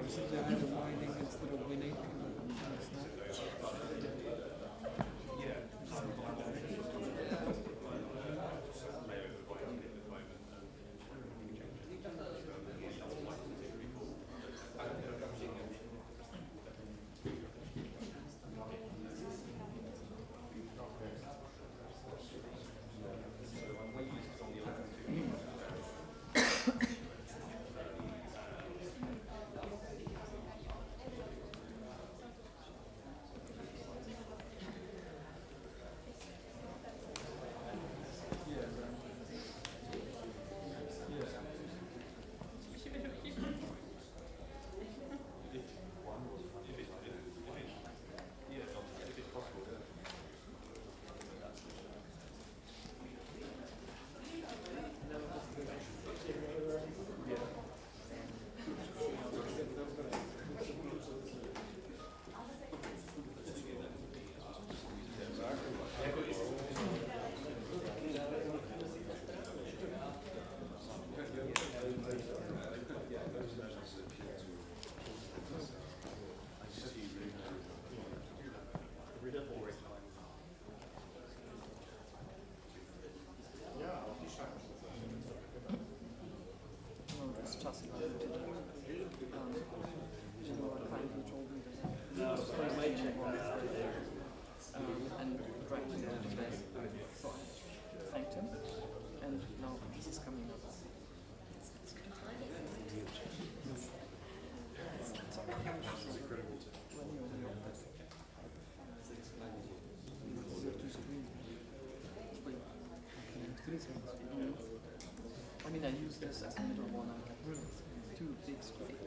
Basically, I have a mining instead of winning. And dragged him out of there. So I thanked him, and now this is coming up. I mean, I use this as a middle one. I got rid of two big screens.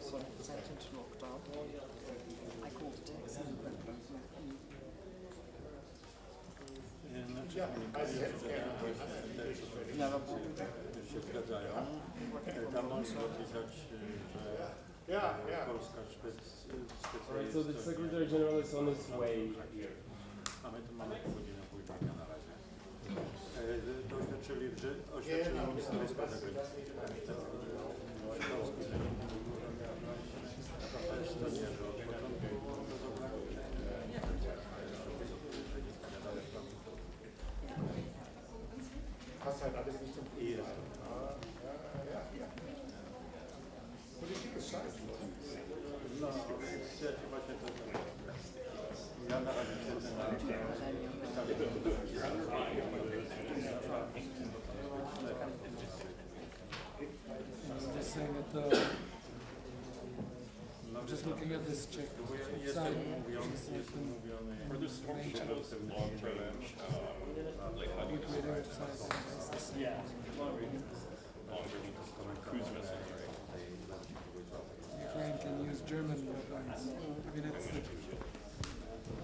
So I sent him to locked out. I called a taxi. Alright, so the Secretary General is on his way here. Passt halt alles nicht zum Priester. Ja. Politik ist scheiße. Just saying that I'm just looking at this Czech side. For the storm shadows and long range, like how do you Upgraded size. long range cruise missiles, right? Ukraine can use German weapons. I mean, it's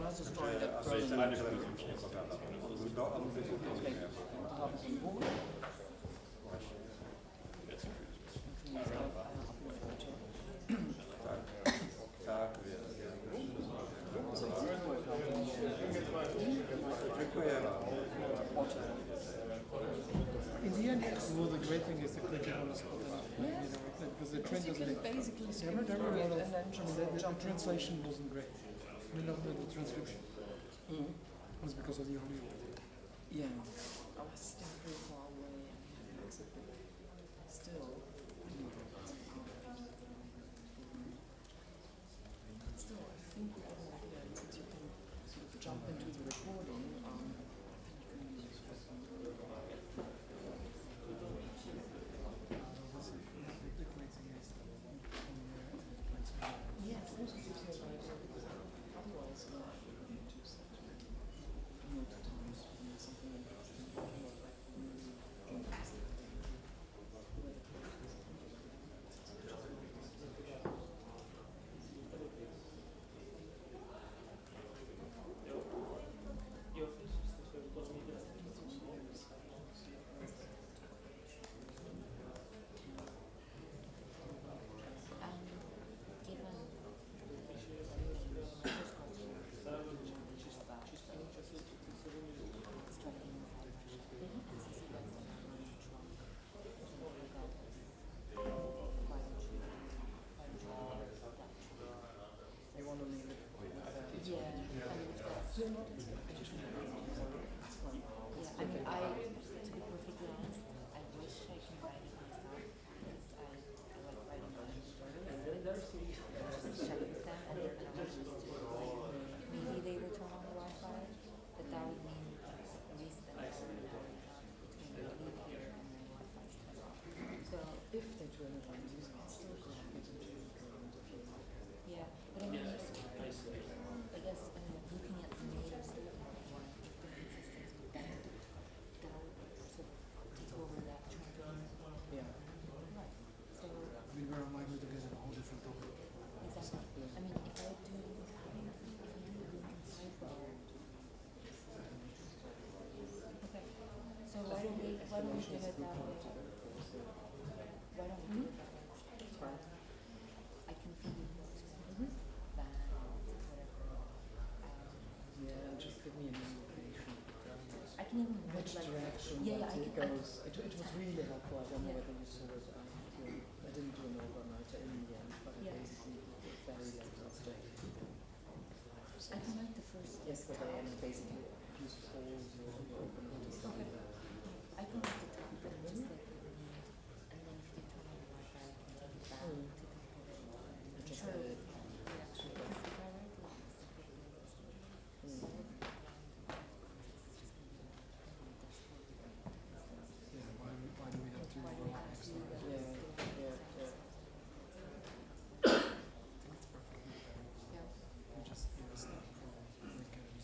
That's a story that So it's not just in the end, well, the great thing is the quick on the spot, because the train doesn't. basically The translation wasn't great. I mean, not the transcription. It was because of the audio. Yeah. I was still pretty far away. Still. Still, I think since you can sort of jump into the recording, I mean, to be perfectly honest, I wish I can write it myself because I like writing my own stories. Just check with them and they're gonna want us to like maybe they will turn on the Wi-Fi, but that would mean at least an hour and a half between we leave here and then Wi-Fi's turned off. So If they turn it on, you can still grab it and do yeah, but I mean, I guess looking at the NATO Stoltenberg one, if they're consistent with that, that would sort of take over that trend. Yeah. Right. So We were likely to get a whole different topic. exactly. I mean, if I do inside bar. Okay. So why don't we do it that way? Why don't we do it that way? I can feed you that whatever. Yeah, and just give me an indication. I can even Which like direction yeah, that I it can. goes. It was really helpful. I don't know Yeah. whether you saw it. I didn't do an overnighter in the end, but Yeah. it basically was very late last day. I can write the first. Yesterday, and basically use polls or open it. Okay. I can write the top and just like what we need, and then if they turn on the Wi-Fi, I can take it back, take a look at it, and Just sure. edit. Yeah. Because if I write like separately, it's like Yeah, why do we have to why do we work have next to do time? that? Yeah, yeah. Yeah. We just stop for weekends.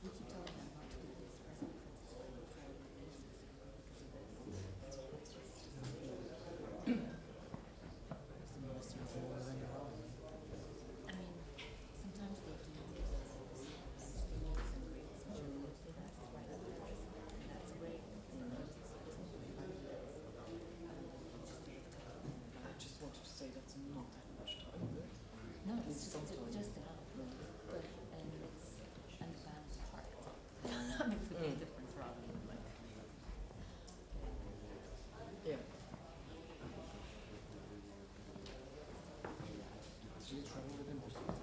We keep telling them not to do this present for basis because of this. The Ministry of War is in your house. I mean, sometimes they do estimates and rates which are close to that, right? And that's great. I just wanted to say that's not that much time. No, it's just enough. But and it's an advanced part. That makes a big difference rather than like Yeah. Did you travel with him for something?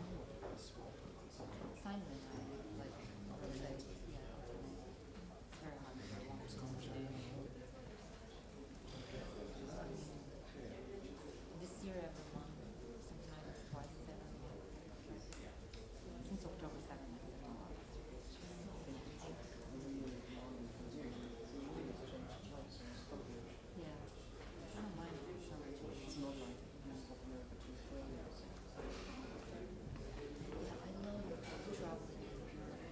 Simon and I like let's say it's very hard for a long this year every month, sometimes twice 7. Since October 7th, I've been on. Yeah. I don't mind it so much. It's not like being popular between players. Yeah, I love traveling in Europe.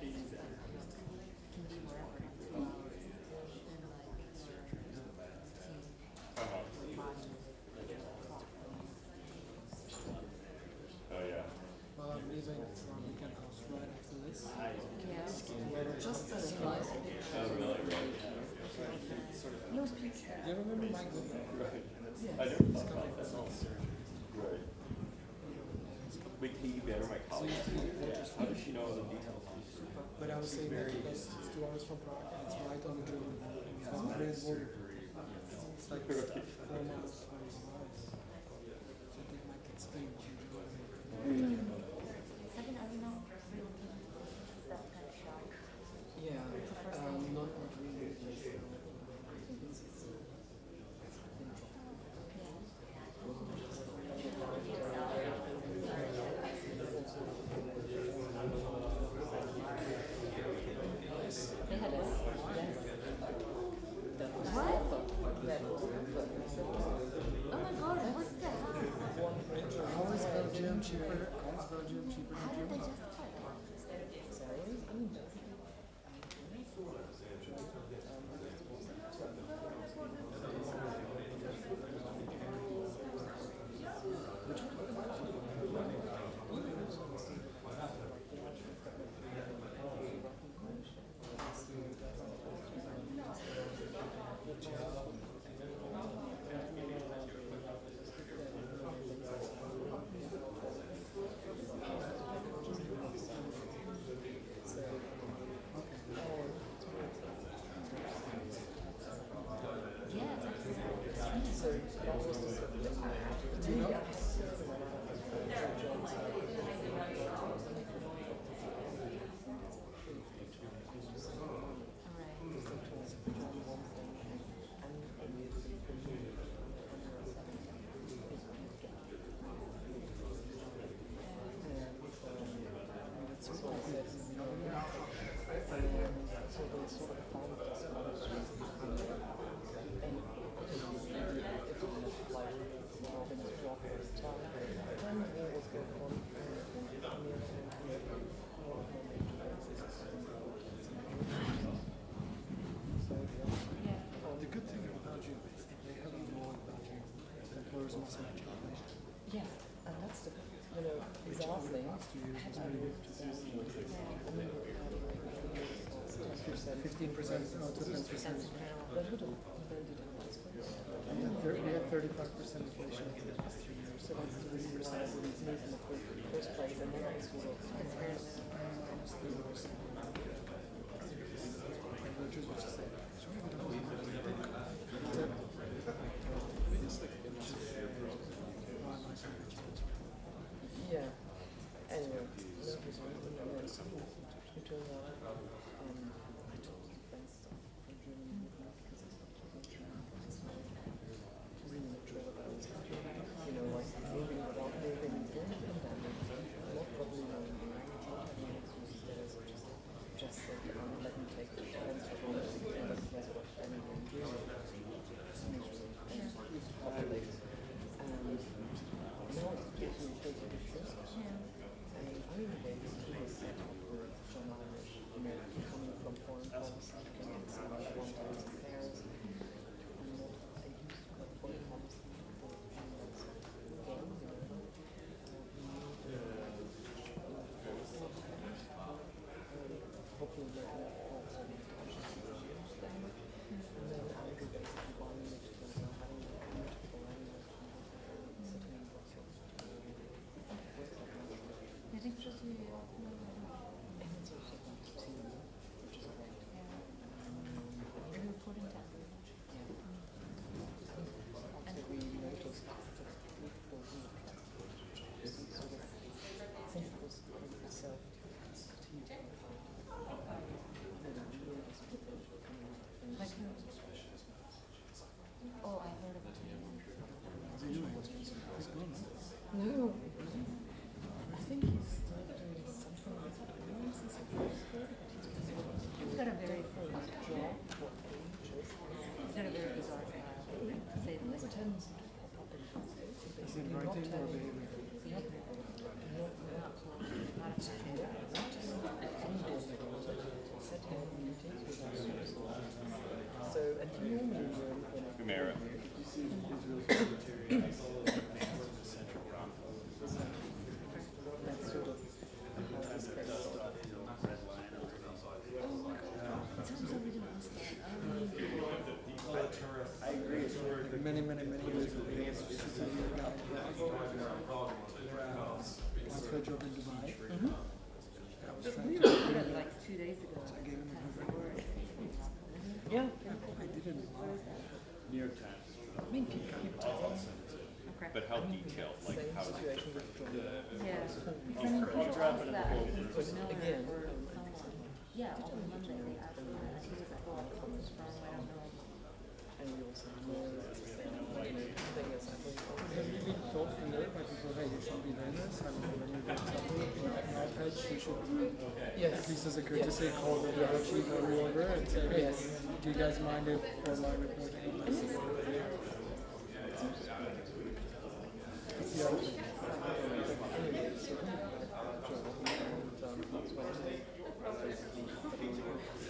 It's just like can be wherever in 2 hours. And like your routine bodies Oh yeah. Well, I'm leaving for our weekend house right after this. yeah. Just as nice. Oh really? Right. No pizza. You remember Mike Whitman? I never thought about that. Right. But can you better my college? How does she know all the details? But I was saying that because it's 2 hours from Prague and it's right on the German border. It's not the Great border. It's like 4 miles from his house. So I think my kids stay in Germany. 7, are you not relocating to Brussels? Is that kind of shock? Yeah, not really. They had what? That was What? that was Oh my god, what's that? How is Belgium cheaper? How is Belgium cheaper How than did they Germany? justify that? Sorry? I mean, this, you know, so they sort of found this monastery, and if it was like, you know, in this rock at this time, when the war was going on, The good thing about you is that they have a law about you. Employers must match it. yeah, and that's the, you know, bizarre thing. 15% out of 10%. That would have very good advice. We had 35% inflation for the past 3 years. So that's the reason why I wouldn't move in the first place, and then it's sort of conspiracy. Which is what you said. Yeah. Anyway, that was it turned out I told friends from Germany because it's really neutral about you know, like moving without moving during the pandemic, not probably knowing the 19 years just said, let me take the chance for all this and that's what anyone doing. Populated. And now it's totally different. I mean, the way this team was set up with John Irish, you know, coming from foreign policy, coming and seeing like 1,000 pairs, and not a used foreign policy for that's again, you know, hopefully making it also the intentions thing. And then Andrew basically buying it because having multiple languages sitting in Brussels. I think so too. And it's also good to see, which is great. Are you reporting to everyone? Yeah. And we noticed that people who sort of think it was self-esteem. Like who? Oh, I heard of it. No. I think he's still doing something with finance and something. He's got a very job for ages. He's got a very bizarre style, to say the least. Tends to pop up in Facebook. Is it writing or behavior? Not a So, and normally Gamera. that's sort of how this goes. I agree. Many years ago. I got a job in Dubai. I was trying to like 2 days ago. I gave him a Yeah. I didn't New York Times. I mean, people Okay. But how detailed? Like same how is it? situation with John. Yeah. Because drop it in the that pool. Again, someone. Yeah, on Monday they asked me that. He was like, oh, I'm from this firm, I don't know. and we also know it's the same thing as happening. have you been told to know by people, hey, you should be doing this? I mean, when you get something in our page, you should, Yes. at least as a courtesy, call the chief or whoever and say, hey, Yes. do you guys mind if for my reporting on this?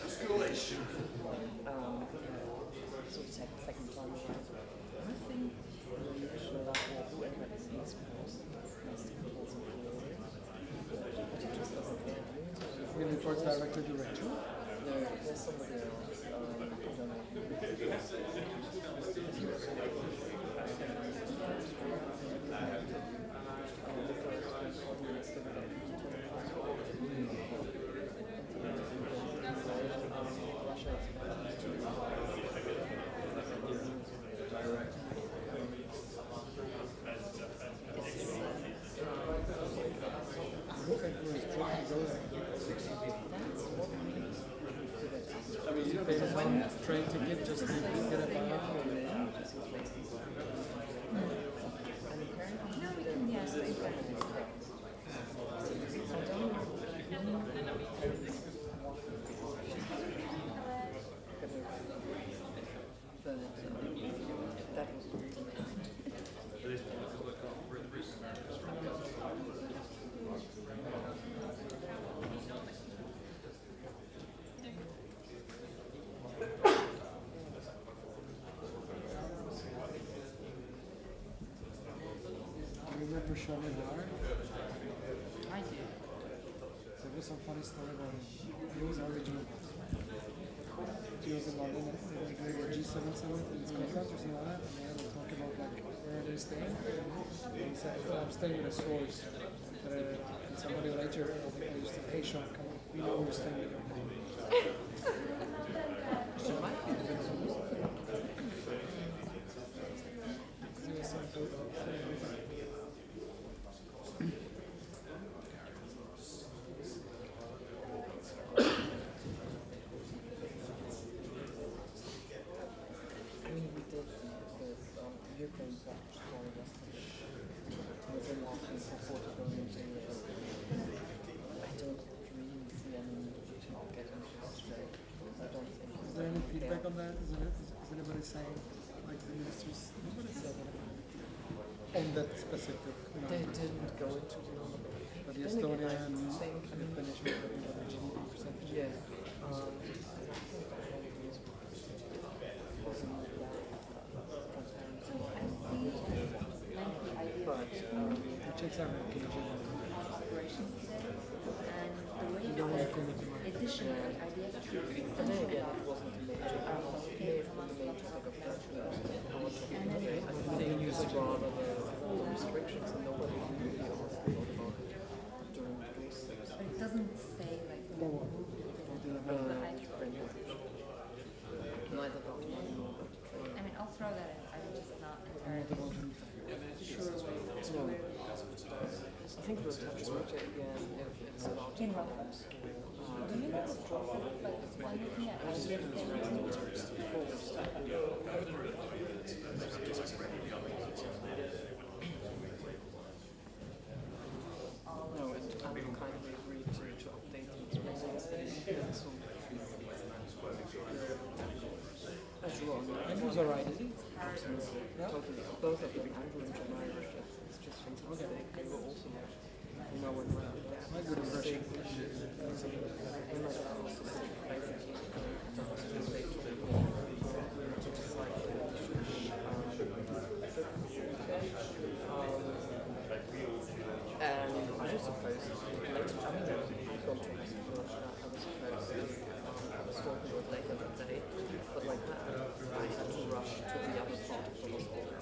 Escalation. So the second time around. I think whoever is East Coast has to call some employer. But he just doesn't care. Will reports directly to Rachel? No, there's somebody else. I don't know. Train ticket just to get it out. No, we can, yeah. ever show him hard? I do. There was some funny story about him. He was original. He was in London and they were doing a G7 summit in Scotland or something like that, and they had to talk about like where they're staying. And he said, "Oh, I'm staying with a source." And somebody later just said, "Hey Sean, come on, we know we're staying with your name." So it might be the big news. Because he was so good. Ukraine story yesterday. We've been asking for 40 billion to I don't really see any need to not get into Australia. I don't think. Is there any feedback on that? Is anybody saying, like the ministers, nobody said anything on that specific? They didn't go into the but the Estonian and the Finnish were talking about the GDP percentage. Yes. It checks out operations today, and the way you don't want to that commit to money. additionally, IDF troops And then again, it wasn't a major and then I think it was rather the restrictions and nobody really asked about it during the cruise. but it doesn't say like the Neither about money nor about the train. I mean, I'll throw that in. I'm just not entirely No. I think we'll touch water again if it's allowed to in come. Reuters. Do you know Stoltenberg? Like, I'm looking at No, and I will kindly agree to update these results. As well. Andrew's alright, is he? Absolutely. Yeah? Totally. Both of them, Andrew and John Irish, it's just fantastic. They were also, when My good impression. and my dad also said basically, they told me, just like, and I was supposed to, later, I mean, I've gone to hospital, I was supposed to, Stoltenberg later that day, but like that, I had to rush to the other part of the hospital,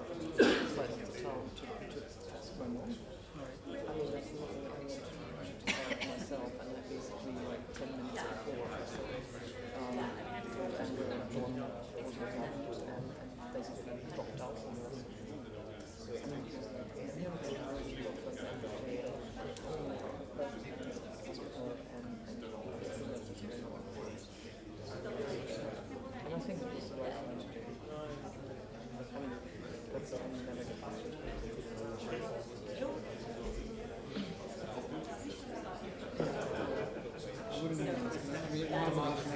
side of the town, to test my mom. I mean, that's nothing I want to do myself, and I basically, like, 10 minutes before, I saw Andrew and John was around, and basically dropped out from the hospital. I mean, and I think it was the right thing to do. I mean, that's something you never get back to. I wouldn't even ask him. I mean, I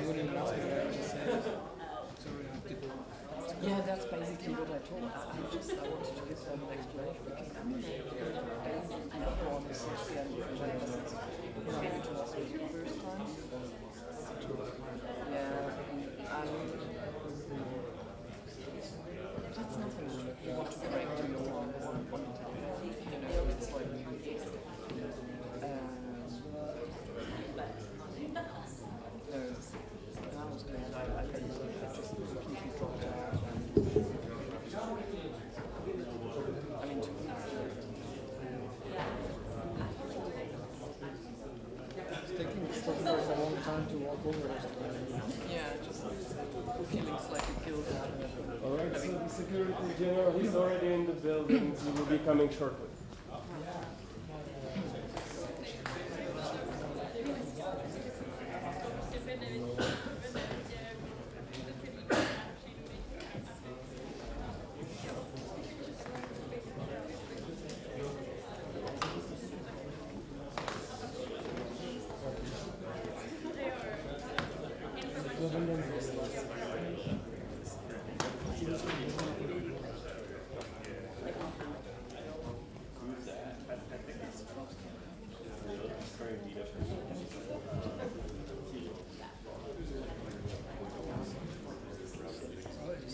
wouldn't even ask him what I just said. Sorry, I have to. Yeah, that's basically what I told. I wanted to give them an explanation because I mean, I know on the 6th and maybe to us was the first time. Yeah, that's nothing. You want to break to your mom one time. You know, it's like, no, that was good. I basically just completely dropped out. I mean, It's taking Stoltenberg a long time to walk over this. yeah, just feeling slightly guilty. Alright, so the security general is already in the building. He will be coming shortly.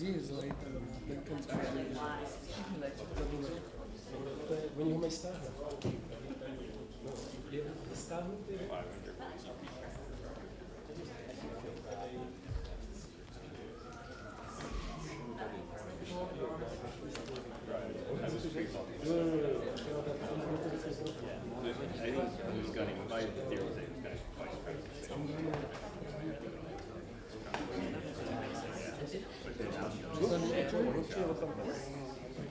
He is late and Lincoln's probably When you may I think he was gunning. My theory was that he was gunning twice.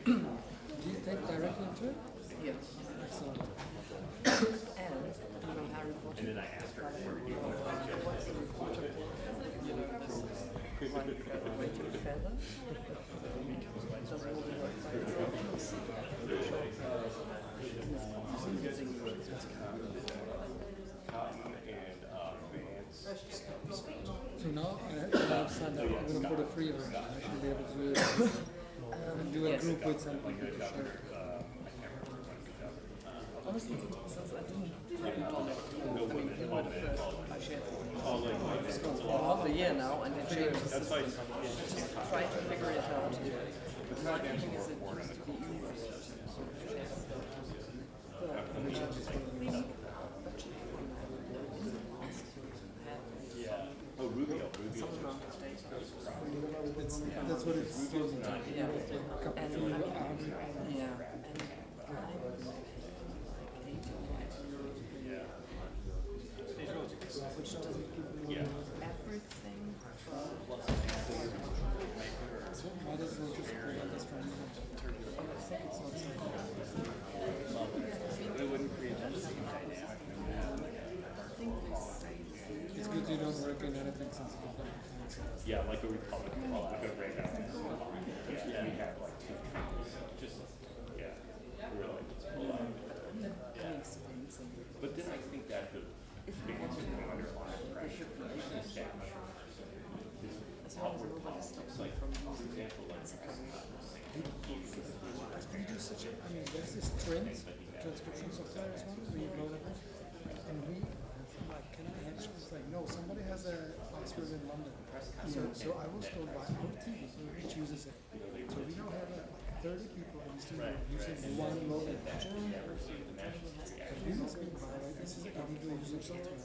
Do you take directly into it? Yes. Excellent. And, you know, Harry Potter. And then I asked her where do you What's the reporter? You know, this like waiting feather. Does all the work by So now I understand that I'm going to put a free version. I should be able to do a yes. group with some people to share. Honestly, since I didn't all that, I mean, you were the first I shared half a year now, and they changed the system. Just try to figure it out. My feeling is it used to be easier to sort of share stuff. But I think Oh, Rubio. some amount of data. That's what it's supposed to be. Yeah. A couple And of I mean, hours. yeah, and I was like 80 euros per year, which doesn't give me everything. So why does it just put on this friend? I think it's not something. It wouldn't create that same dynamic. I think they say It's good you don't work in anything sensitive. Yeah, like a Republic right now. Yeah, we have like two. Just, yeah, really. But then I think that the biggest underlying pressure for the establishment is outward politics. Like, for example, like We do such a, I mean, there's this transcription software as well, where you load it up, and we, like, can I hedge? It's like, no, somebody has a password in London. So I was told by our team, which uses it. So we now have 30 people in the studio using one login. We must be by, this is a illegal user software.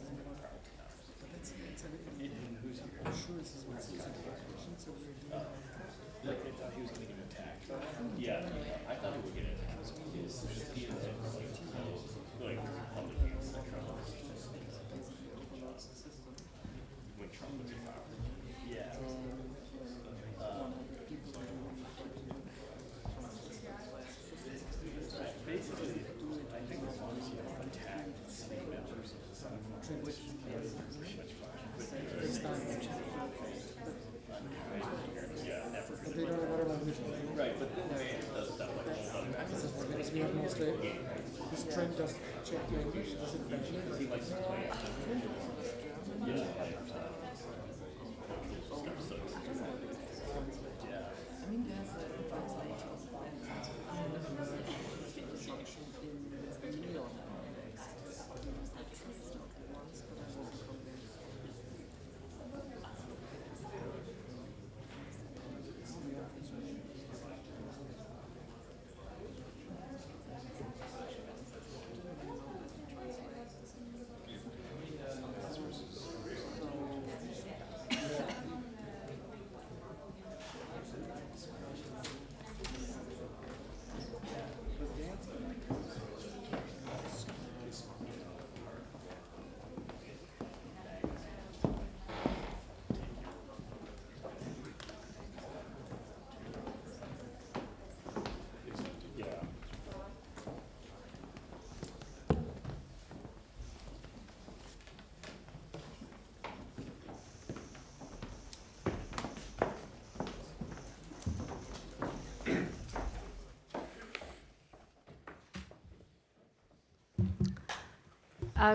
But it's I'm sure this is what's in the application, so we're doing like they thought he was going to get attacked. Yeah, I thought he would get attacked. Like public use that Trump was when Trump was in power. Yeah. Basically, I think as long as you attack city members of the Senate, which is pretty much fine. this time. Yeah, never. But they don't know what about this. Right, but then man does stuff like this. Because we have mostly, this trend does check your English, does it mention He likes to play. Yeah. I mean, there's a translator and pronunciation in Leon. I trust it once, but I want to come there.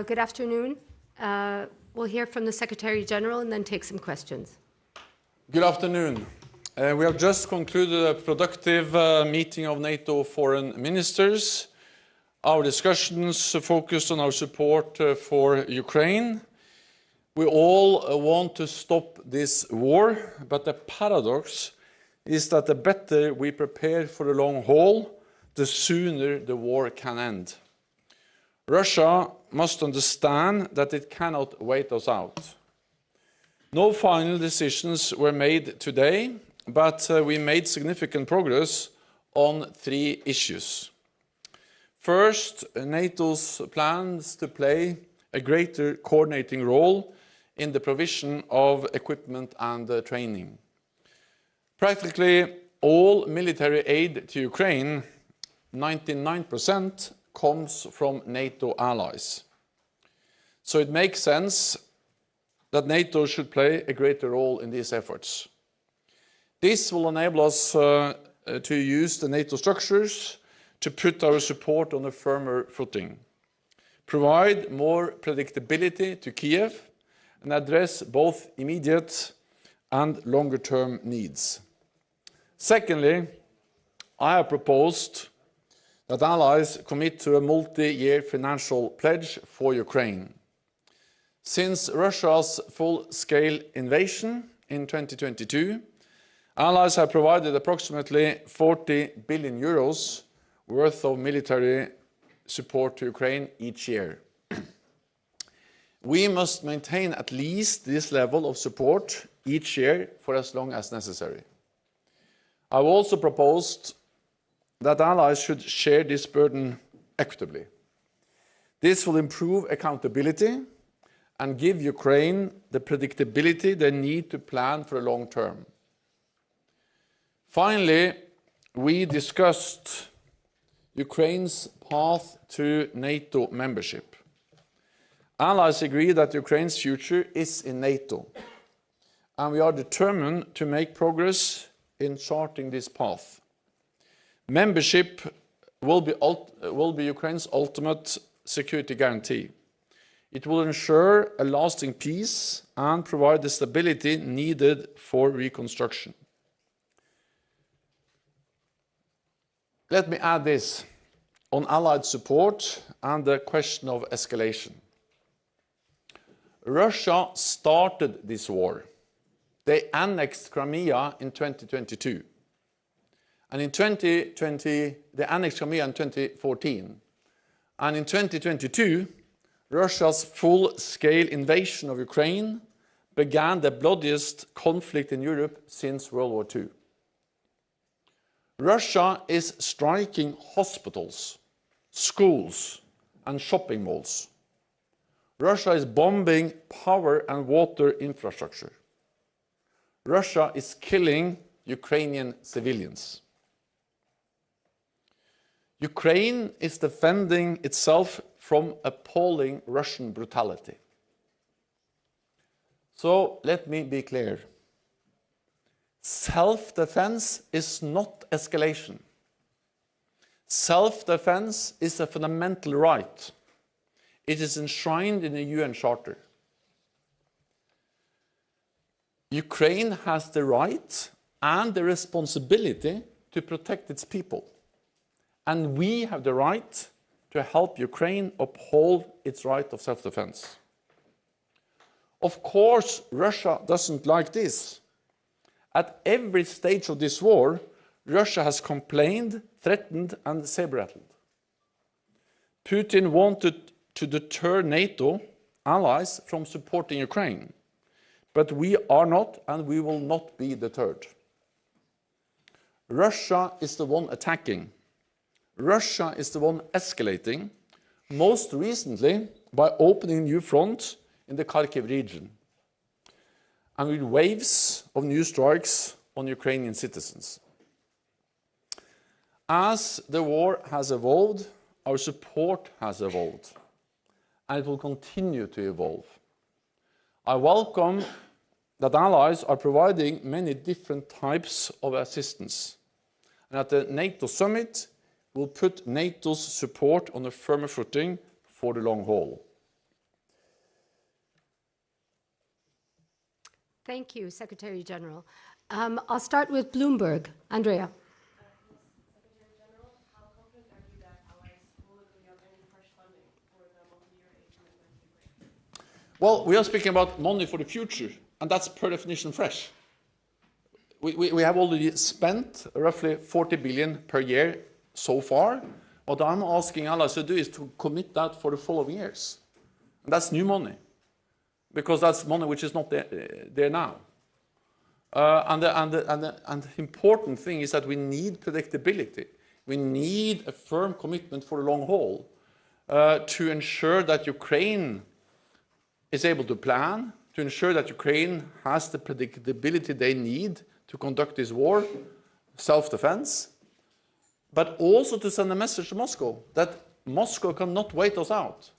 Good afternoon. We'll hear from the Secretary General and then take some questions. Good afternoon. We have just concluded a productive meeting of NATO foreign ministers. Our discussions focused on our support for Ukraine. We all want to stop this war, but the paradox is that the better we prepare for the long haul, the sooner the war can end. Russia must understand that it cannot wait us out. No final decisions were made today, but we made significant progress on 3 issues. First, NATO's plans to play a greater coordinating role in the provision of equipment and training. Practically all military aid to Ukraine, 99%, comes from NATO allies. So it makes sense that NATO should play a greater role in these efforts. This will enable us to use the NATO structures to put our support on a firmer footing, provide more predictability to Kiev, and address both immediate and longer-term needs. Secondly, I have proposed that allies commit to a multi-year financial pledge for Ukraine. Since Russia's full-scale invasion in 2022, allies have provided approximately 40 billion euros worth of military support to Ukraine each year. We must maintain at least this level of support each year for as long as necessary. I've also proposed that allies should share this burden equitably. This will improve accountability and give Ukraine the predictability they need to plan for the long term. Finally, we discussed Ukraine's path to NATO membership. Allies agree that Ukraine's future is in NATO, and we are determined to make progress in charting this path. Membership will be Ukraine's ultimate security guarantee. It will ensure a lasting peace and provide the stability needed for reconstruction. Let me add this on Allied support and the question of escalation. Russia started this war. They annexed Crimea in 2022. And in 2020, they annexed Crimea in 2014. And in 2022, Russia's full-scale invasion of Ukraine began the bloodiest conflict in Europe since World War II. Russia is striking hospitals, schools, and shopping malls. Russia is bombing power and water infrastructure. Russia is killing Ukrainian civilians. Ukraine is defending itself from appalling Russian brutality. So let me be clear. Self-defense is not escalation. Self-defense is a fundamental right. It is enshrined in the UN Charter. Ukraine has the right and the responsibility to protect its people. And we have the right to help Ukraine uphold its right of self-defense. Of course, Russia doesn't like this. At every stage of this war, Russia has complained, threatened, and saber-rattled. Putin wanted to deter NATO allies from supporting Ukraine. But we are not, and we will not be deterred. Russia is the one attacking. Russia is the one escalating, most recently by opening a new front in the Kharkiv region, and with waves of new strikes on Ukrainian citizens. As the war has evolved, our support has evolved, and it will continue to evolve. I welcome that allies are providing many different types of assistance, and at the NATO summit, we'll put NATO's support on a firmer footing for the long haul. Thank you, Secretary General. I'll start with Bloomberg. Andrea. Secretary General, how confident are you that allies will agree on any fresh funding for the multi-year aid commitment to Ukraine? Well, we are speaking about money for the future, and that's per definition fresh. We have already spent roughly 40 billion per year so far. What I'm asking allies to do is to commit that for the following years. And that's new money, because that's money which is not there now. And the important thing is that we need predictability. We need a firm commitment for the long haul to ensure that Ukraine is able to plan, to ensure that Ukraine has the predictability they need to conduct this war, self-defense, but also to send a message to Moscow that Moscow cannot wait us out.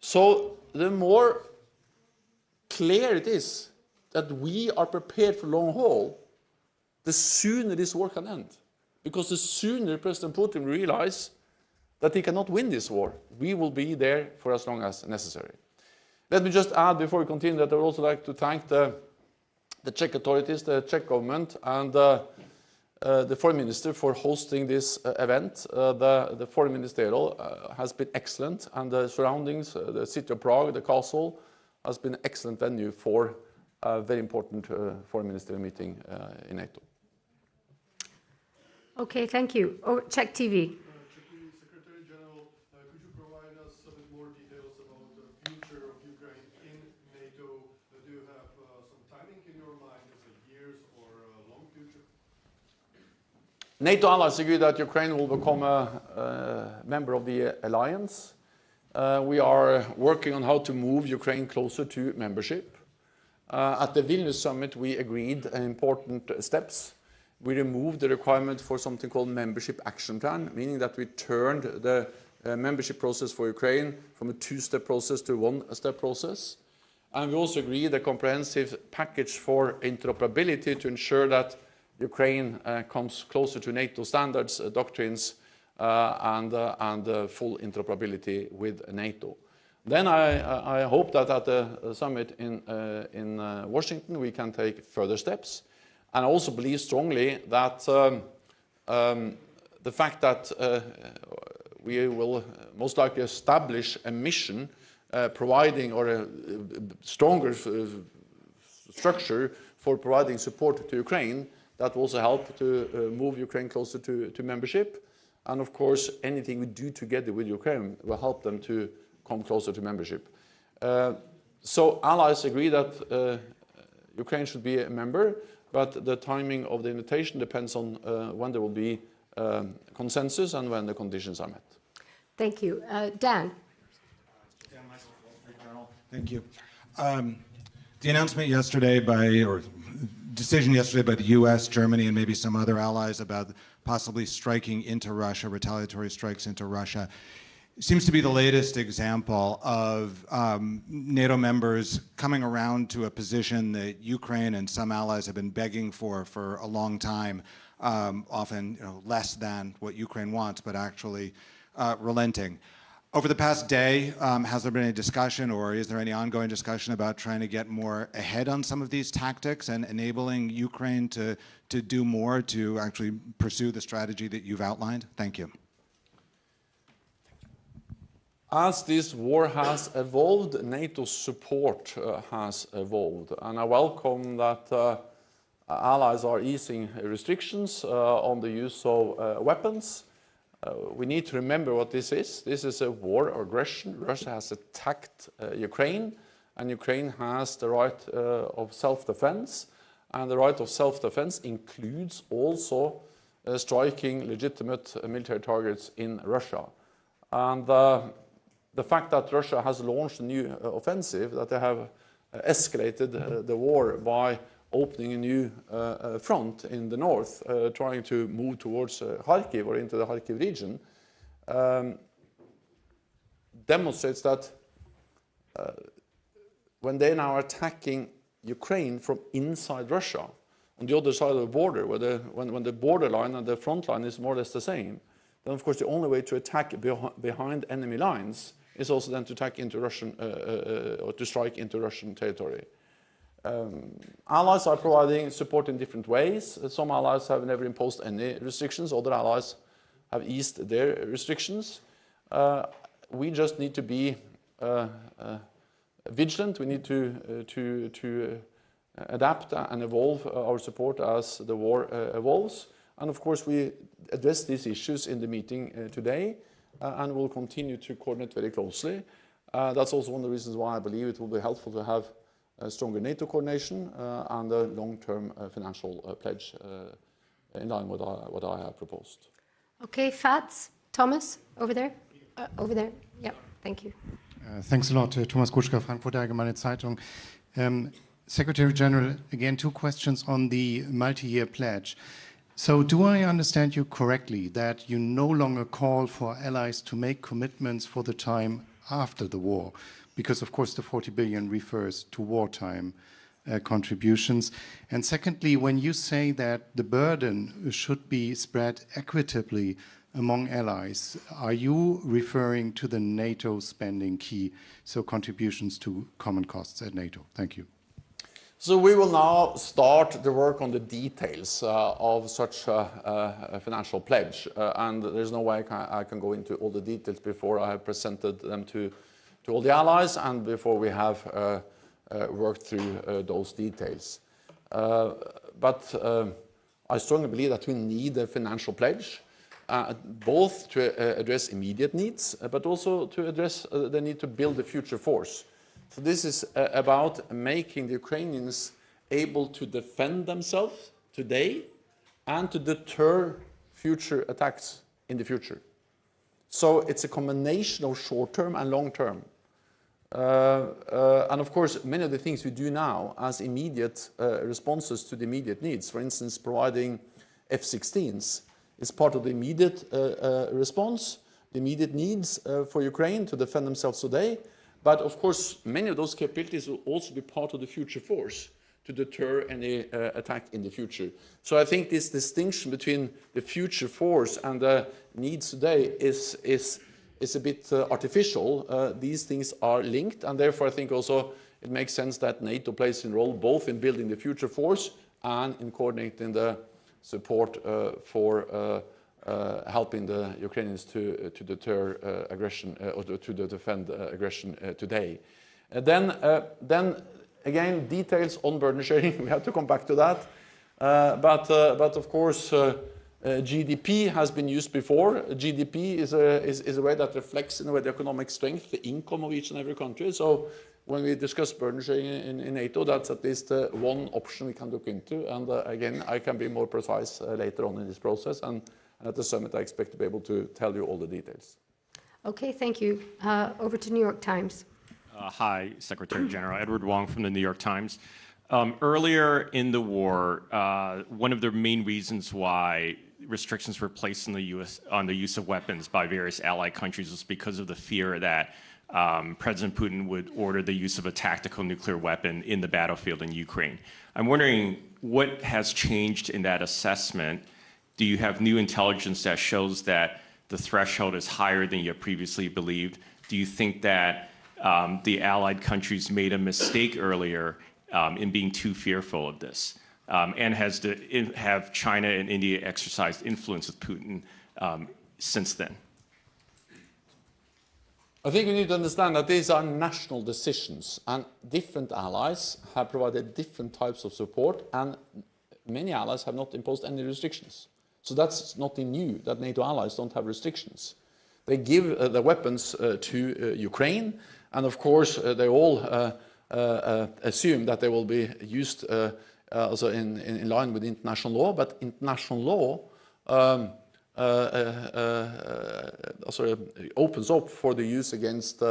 So the more clear it is that we are prepared for long haul, the sooner this war can end. Because the sooner President Putin realizes that he cannot win this war, we will be there for as long as necessary. Let me just add before we continue that I would also like to thank the Czech authorities, the Czech government, and the foreign minister for hosting this event. The foreign ministerial has been excellent, and the surroundings, the city of Prague, the castle, has been an excellent venue for a very important foreign ministerial meeting in NATO. Okay, thank you. Oh, Czech TV. Secretary General, could you provide us a bit more details about the future of Ukraine in NATO? Do you have some timing in your mind? Is it years or a long future? NATO allies agree that Ukraine will become a member of the alliance. We are working on how to move Ukraine closer to membership. At the Vilnius summit, we agreed on important steps. We removed the requirement for something called membership action plan, meaning that we turned the membership process for Ukraine from a two-step process to one-step process. And we also agreed a comprehensive package for interoperability to ensure that Ukraine comes closer to NATO standards, doctrines, and full interoperability with NATO. Then I hope that at the summit in Washington we can take further steps. And I also believe strongly that the fact that we will most likely establish a mission providing, or a stronger structure for providing support to Ukraine, that will also help to move Ukraine closer to membership. And of course, anything we do together with Ukraine will help them to come closer to membership. So allies agree that Ukraine should be a member, but the timing of the invitation depends on when there will be consensus and when the conditions are met. Thank you. Dan. Thank you. The announcement yesterday decision yesterday by the US, Germany, and maybe some other allies about possibly striking into Russia, retaliatory strikes into Russia, seems to be the latest example of NATO members coming around to a position that Ukraine and some allies have been begging for a long time, often less than what Ukraine wants, but actually relenting. Over the past day, has there been any discussion, or is there any ongoing discussion about trying to get more ahead on some of these tactics and enabling Ukraine to do more to actually pursue the strategy that you've outlined? Thank you. As this war has evolved, NATO's support has evolved. And I welcome that allies are easing restrictions on the use of weapons. We need to remember what this is. This is a war of aggression. Russia has attacked Ukraine, and Ukraine has the right of self-defense. And the right of self-defense includes also striking legitimate military targets in Russia. And the fact that Russia has launched a new offensive, that they have escalated the war by opening a new front in the north, trying to move towards Kharkiv or into the Kharkiv region, demonstrates that when they now are attacking Ukraine from inside Russia, on the other side of the border, where when the borderline and the front line is more or less the same, then of course the only way to attack behind enemy lines is also then to attack into Russian, or to strike into Russian territory. Allies are providing support in different ways. Some allies have never imposed any restrictions. Other allies have eased their restrictions. We just need to be vigilant. We need to adapt and evolve our support as the war evolves. And of course, we address these issues in the meeting today, and will continue to coordinate very closely. That's also one of the reasons why I believe it will be helpful to have a stronger NATO coordination and a long-term financial pledge in line with what I have proposed. Okay, Fats, Thomas, over there. Over there. Yep, thank you. Thanks a lot, Thomas Kutschka, Frankfurter Allgemeine Zeitung. Secretary General, again, 2 questions on the multi-year pledge. So do I understand you correctly that you no longer call for allies to make commitments for the time after the war? Because, of course, the 40 billion refers to wartime contributions. And secondly, when you say that the burden should be spread equitably among allies, are you referring to the NATO spending key, so contributions to common costs at NATO? Thank you. So we will now start the work on the details of such a financial pledge. And there's no way I can go into all the details before I have presented them to all the allies and before we have worked through those details. But I strongly believe that we need a financial pledge, both to address immediate needs, but also to address the need to build a future force. So this is about making the Ukrainians able to defend themselves today and to deter future attacks in the future. So it's a combination of short-term and long-term. And of course, many of the things we do now as immediate responses to the immediate needs, for instance, providing F-16s, is part of the immediate response, the immediate needs for Ukraine to defend themselves today. But of course, many of those capabilities will also be part of the future force to deter any attack in the future. So I think this distinction between the future force and the needs today is a bit artificial. These things are linked, and therefore I think also it makes sense that NATO plays a role both in building the future force and in coordinating the support for helping the Ukrainians to deter aggression or to defend aggression today. Then again, details on burden sharing, we have to come back to that. But of course, GDP has been used before. GDP is a way that reflects in a way the economic strength, the income of each and every country. So when we discuss burden sharing in NATO, that's at least one option we can look into. And again, I can be more precise later on in this process. And at the summit, I expect to be able to tell you all the details. Okay, thank you. Over to New York Times. Hi, Secretary General. Edward Wong from the New York Times. Earlier in the war, one of the main reasons why restrictions were placed in the US on the use of weapons by various allied countries was because of the fear that President Putin would order the use of a tactical nuclear weapon in the battlefield in Ukraine. I'm wondering what has changed in that assessment. Do you have new intelligence that shows that the threshold is higher than you have previously believed? Do you think that the allied countries made a mistake earlier in being too fearful of this? And have China and India exercised influence with Putin since then? I think we need to understand that these are national decisions, and different allies have provided different types of support, and many allies have not imposed any restrictions. So that's nothing new, that NATO allies don't have restrictions. They give the weapons to Ukraine, and of course they all assume that they will be used also in line with international law, but international law also opens up for the use against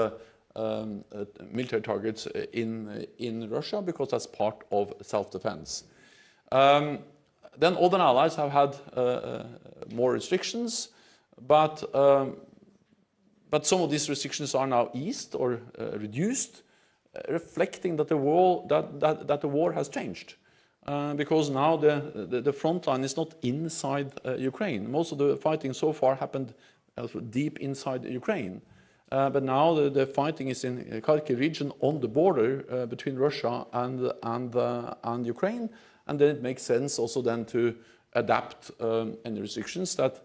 military targets in Russia, because that's part of self-defense. Then other allies have had more restrictions, but some of these restrictions are now eased or reduced, reflecting that the war has changed. Because now the front line is not inside Ukraine. Most of the fighting so far happened deep inside Ukraine. But now the fighting is in the Kharkiv region on the border between Russia and Ukraine. And then it makes sense also then to adapt any restrictions that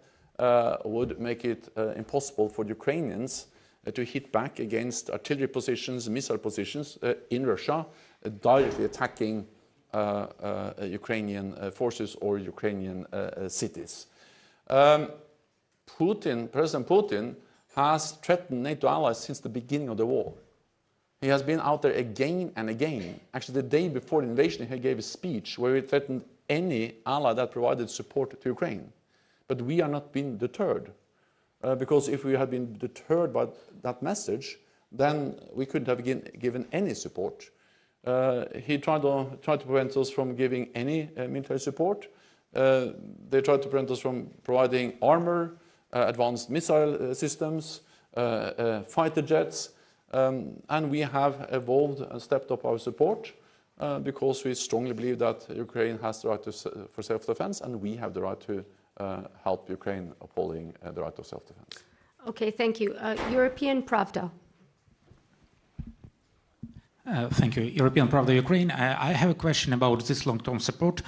would make it impossible for the Ukrainians to hit back against artillery positions, missile positions in Russia, directly attacking Ukrainian forces or Ukrainian cities. President Putin has threatened NATO allies since the beginning of the war. He has been out there again and again. Actually, the day before the invasion, he gave a speech where he threatened any ally that provided support to Ukraine. But we are not being deterred. Because if we had been deterred by that message, then we couldn't have given any support. He tried to prevent us from giving any military support. They tried to prevent us from providing armor, advanced missile systems, fighter jets, and we have evolved and stepped up our support because we strongly believe that Ukraine has the right for self-defense, and we have the right to help Ukraine upholding the right of self-defense. Okay, thank you. European Pravda. Thank you. European Pravda, Ukraine. I have a question about this long-term support.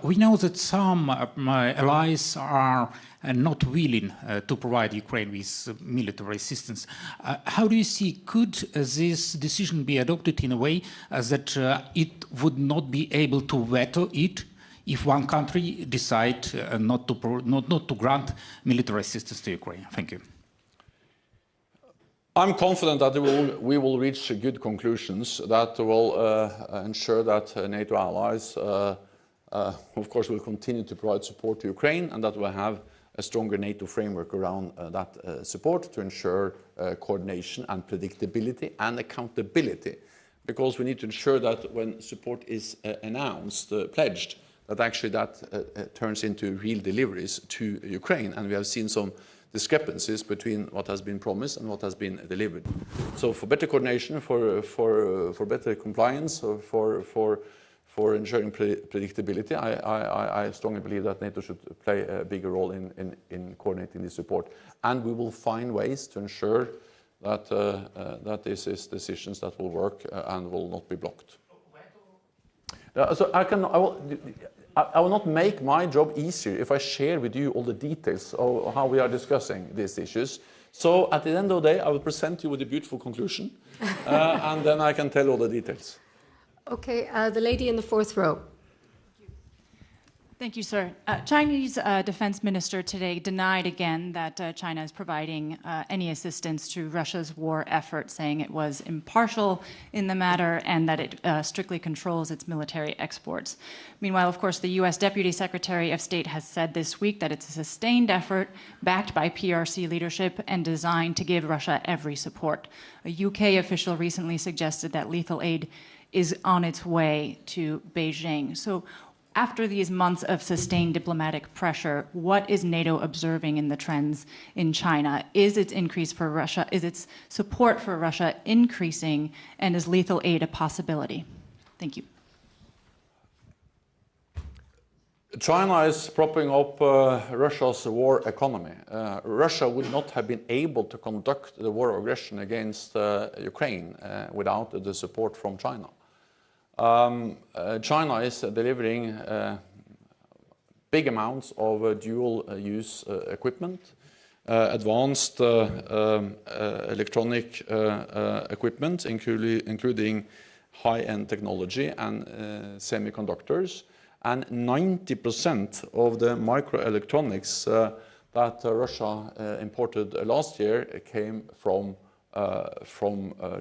We know that some allies are not willing to provide Ukraine with military assistance. How do you see, could this decision be adopted in a way that it would not be able to veto it if one country decides not to grant military assistance to Ukraine? Thank you. I'm confident that we will reach good conclusions that will ensure that NATO allies, of course, will continue to provide support to Ukraine, and that we'll have a stronger NATO framework around that support to ensure coordination and predictability and accountability. Because we need to ensure that when support is announced, pledged, that actually that turns into real deliveries to Ukraine. And we have seen some discrepancies between what has been promised and what has been delivered. So for better coordination, for better compliance, for ensuring predictability, I strongly believe that NATO should play a bigger role in coordinating this support. And we will find ways to ensure that, that this is decisions that will work and will not be blocked. So I will not make my job easier if I share with you all the details of how we are discussing these issues. So at the end of the day, I will present you with a beautiful conclusion, and then I can tell all the details. Okay, the lady in the fourth row. Thank you, sir. Chinese defense minister today denied again that China is providing any assistance to Russia's war effort, saying it was impartial in the matter and that it strictly controls its military exports. Meanwhile, of course, the U.S. Deputy Secretary of State has said this week that it's a sustained effort backed by PRC leadership and designed to give Russia every support. A UK official recently suggested that lethal aid is on its way to Beijing. So after these months of sustained diplomatic pressure, what is NATO observing in the trends in China? Is its increase for Russia, is its support for Russia increasing, and is lethal aid a possibility? Thank you. China is propping up Russia's war economy. Russia would not have been able to conduct the war of aggression against Ukraine without the support from China. China is delivering big amounts of dual-use equipment, advanced electronic equipment, including high-end technology and semiconductors, and 90% of the microelectronics that Russia imported last year came from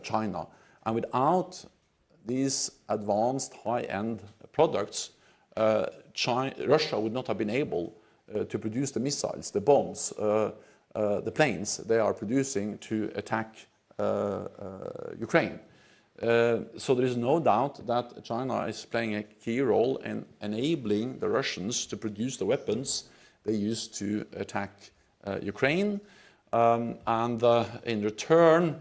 China. And without these advanced high-end products, Russia would not have been able to produce the missiles, the bombs, the planes they are producing to attack Ukraine. So there is no doubt that China is playing a key role in enabling the Russians to produce the weapons they use to attack Ukraine. And in return,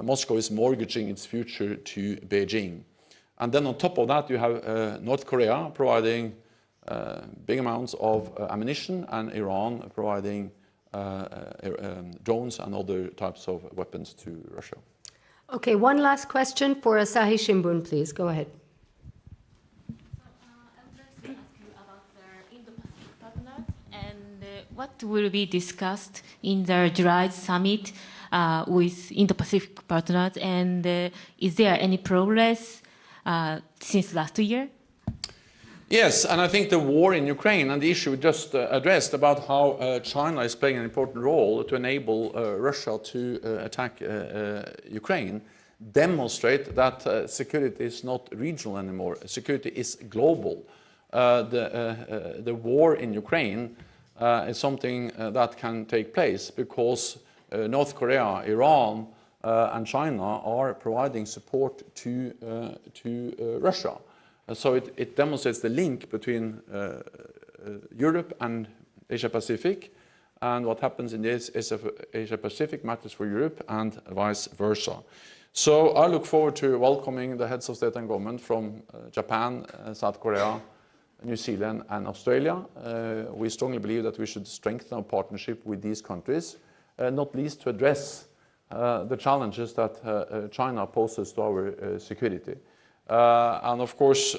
Moscow is mortgaging its future to Beijing. And then on top of that, you have North Korea providing big amounts of ammunition, and Iran providing drones and other types of weapons to Russia. Okay, one last question for Asahi Shimbun, please. Go ahead. I would like to ask you about the Indo-Pacific partners and what will be discussed in the July summit with Indo-Pacific partners, and is there any progress since last year? Yes, and I think the war in Ukraine and the issue we just addressed about how China is playing an important role to enable Russia to attack Ukraine demonstrate that security is not regional anymore. Security is global. The war in Ukraine is something that can take place because North Korea, Iran, and China are providing support to Russia. So it demonstrates the link between Europe and Asia-Pacific, and what happens in this Asia-Pacific matters for Europe and vice versa. So I look forward to welcoming the heads of state and government from Japan, South Korea, New Zealand and Australia. We strongly believe that we should strengthen our partnership with these countries, not least to address the challenges that China poses to our security. And of course,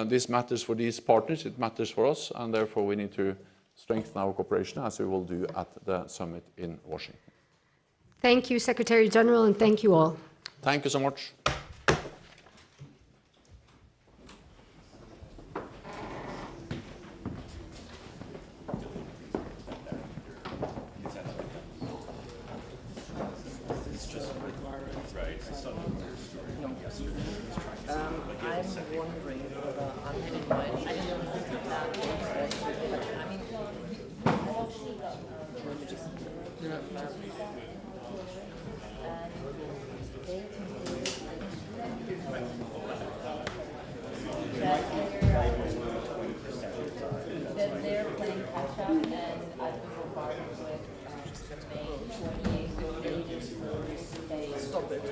this matters for these partners, it matters for us, and therefore we need to strengthen our cooperation as we will do at the summit in Washington. Thank you, Secretary General, and thank you all. Thank you so much. I'm wondering whether I'm invited. I didn't know that. I mean, let me just. That they're playing catch up, and I've been bombarded with May 28th pages for Stop it.